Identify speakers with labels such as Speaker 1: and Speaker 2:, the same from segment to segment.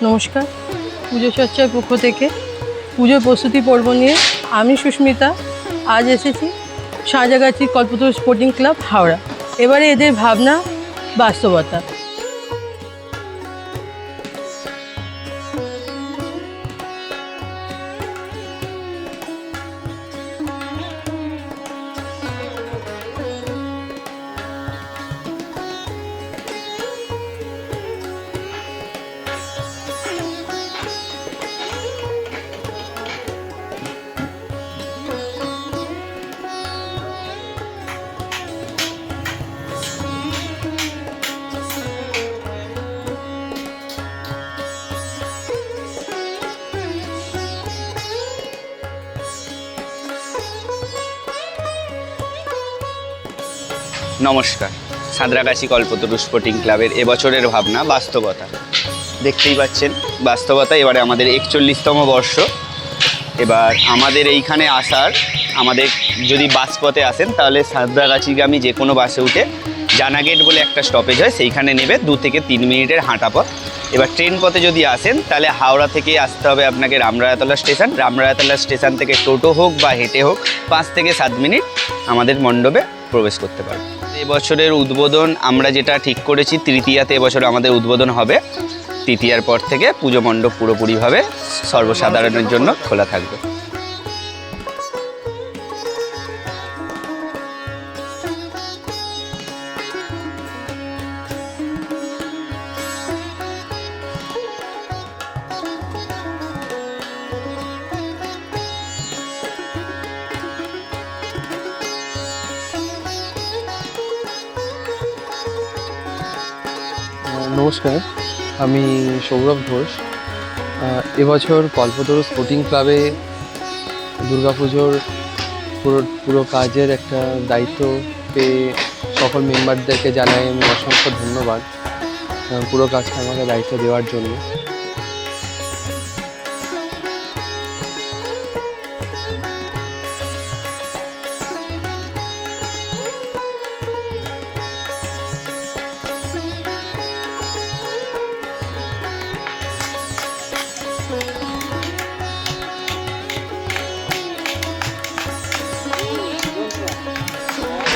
Speaker 1: নমস্কার, পুজো চর্চার পক্ষ থেকে পুজোর প্রস্তুতি পর্ব নিয়ে আমি সুস্মিতা আজ এসেছি সাঁজাগাছি কল্পতরু স্পোর্টিং ক্লাব হাওড়া। এবারে এদের ভাবনা বাস্তবতা।
Speaker 2: নমস্কার, সাঁতরাগাছি কল্পতরু স্পোর্টিং ক্লাবের এবছরের ভাবনা বাস্তবতা। দেখতেই পাচ্ছেন বাস্তবতা। এবারে আমাদের 41তম বর্ষ। এবার আমাদের এইখানে আসার, আমাদের যদি বাসপথে আসেন তাহলে সাঁতরাগাছিগামী যে কোনো বাসে উঠে জানাগেট বলে একটা স্টপেজ হয়, সেইখানে নেবে 2 থেকে 3 মিনিটের হাঁটা পথ। এবার ট্রেন পথে যদি আসেন তাহলে হাওড়া থেকে আসতে হবে আপনাকে রামরায়াতলা স্টেশন। রামরায়াতলা স্টেশন থেকে টোটো হোক বা হেঁটে হোক 5 থেকে 7 মিনিট আমাদের মণ্ডপে প্রবেশ করতে পারবে। এবছরের উদ্বোধন আমরা যেটা ঠিক করেছি, তৃতীয়াতে এবছর আমাদের উদ্বোধন হবে। তৃতীয়ার পর থেকে পুজো মণ্ডপ পুরোপুরিভাবে সর্বসাধারণের জন্য খোলা থাকবে।
Speaker 3: নমস্কার, আমি সৌরভ ঘোষ। এবছর কল্পতরু স্পোর্টিং ক্লাবে দুর্গাপুজোর পুরো কাজের একটা দায়িত্ব পেয়ে সকল মেম্বারদেরকে জানাই আমি অসংখ্য ধন্যবাদ পুরো কাজটা আমাকে দায়িত্ব দেওয়ার জন্য।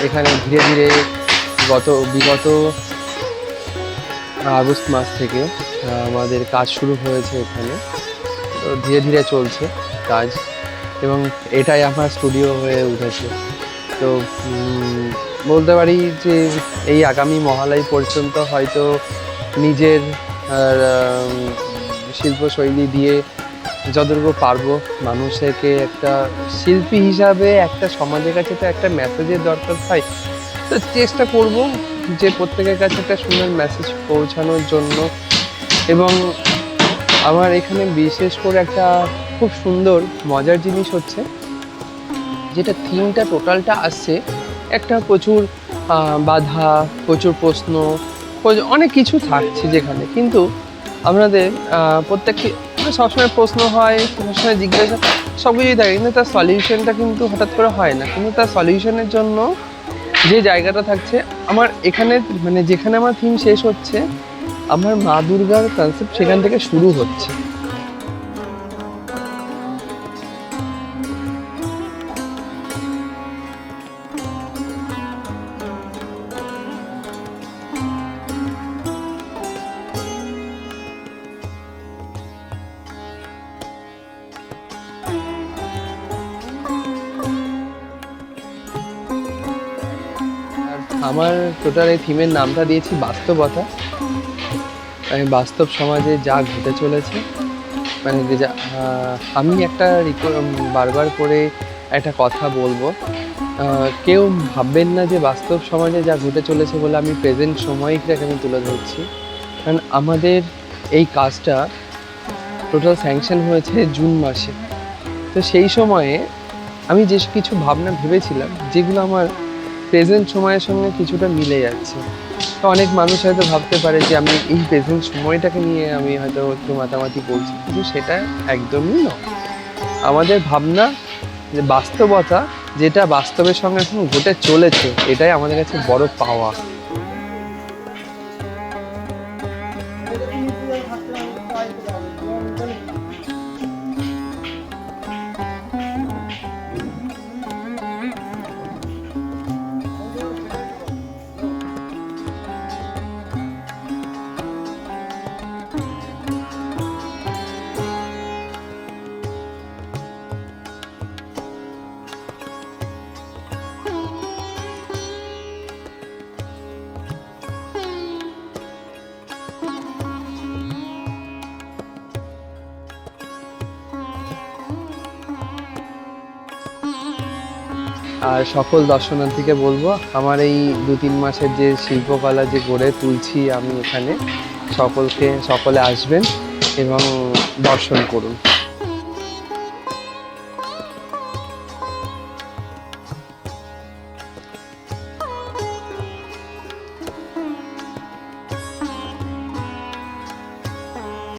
Speaker 3: এখানে ধীরে ধীরে বিগত আগস্ট মাস থেকে আমাদের কাজ শুরু হয়েছে। এখানে তো ধীরে ধীরে চলছে কাজ এবং এটাই আমার স্টুডিও হয়ে উঠেছে। তো বলতে পারি যে এই আগামী মহালয়া পর্যন্ত হয়তো নিজের শিল্পশৈলী দিয়ে যতটুকু পারবো মানুষকে একটা শিল্পী হিসাবে একটা সমাজের কাছে তো একটা মেসেজের দরকার হয়, তো চেষ্টা করব যে প্রত্যেকের কাছে একটা সুন্দর মেসেজ পৌঁছানোর জন্য। এবং আমার এখানে বিশেষ করে একটা খুব সুন্দর মজার জিনিস হচ্ছে, যেটা থিমটা টোটালটা আসছে একটা প্রচুর বাধা, প্রচুর প্রশ্ন, অনেক কিছু থাকছে যেখানে, কিন্তু আপনাদের প্রত্যেককে সবসময় প্রশ্ন হয়, সবসময় জিজ্ঞাসা সব কিছুই থাকে, কিন্তু তার সলিউশনটা কিন্তু হঠাৎ করে হয় না। কিন্তু তার সলিউশনের জন্য যে জায়গাটা থাকছে আমার এখানে, মানে যেখানে আমার থিম শেষ হচ্ছে, আমার মা দুর্গার কনসেপ্ট সেখান থেকে শুরু হচ্ছে। আমার টোটাল এই থিমের নামটা দিয়েছি বাস্তবতা। আমি বাস্তব সমাজে যা ঘটে চলেছে, মানে আমি একটা বারবার করে একটা কথা বলবো, কেউ ভাববেন না যে বাস্তব সমাজে যা ঘটে চলেছে বলে আমি প্রেজেন্ট সময়টাকে আমি তুলে ধরছি। কারণ আমাদের এই কাজটা টোটাল স্যাংশন হয়েছে জুন মাসে। তো সেই সময়ে আমি যে কিছু ভাবনা ভেবেছিলাম, যেগুলো আমার প্রেজেন্ট সময়ের সঙ্গে কিছুটা মিলে যাচ্ছে। তো অনেক মানুষ হয়তো ভাবতে পারে যে আমি এই প্রেজেন্ট সময়টাকে নিয়ে আমি হয়তো একটু মাতামাতি বলছি, কিন্তু সেটা একদমই নয়। আমাদের ভাবনা যে বাস্তবতা, যেটা বাস্তবের সঙ্গে এখন ঘটে চলেছে, এটাই আমাদের কাছে বড় পাওয়া। আর সকল দর্শনার্থীকে বলবো আমার এই 2-3 মাসের যে শিল্পকলা যে গড়ে তুলছি আমি এখানে, সকলে আসবেন এবং দর্শন করুন।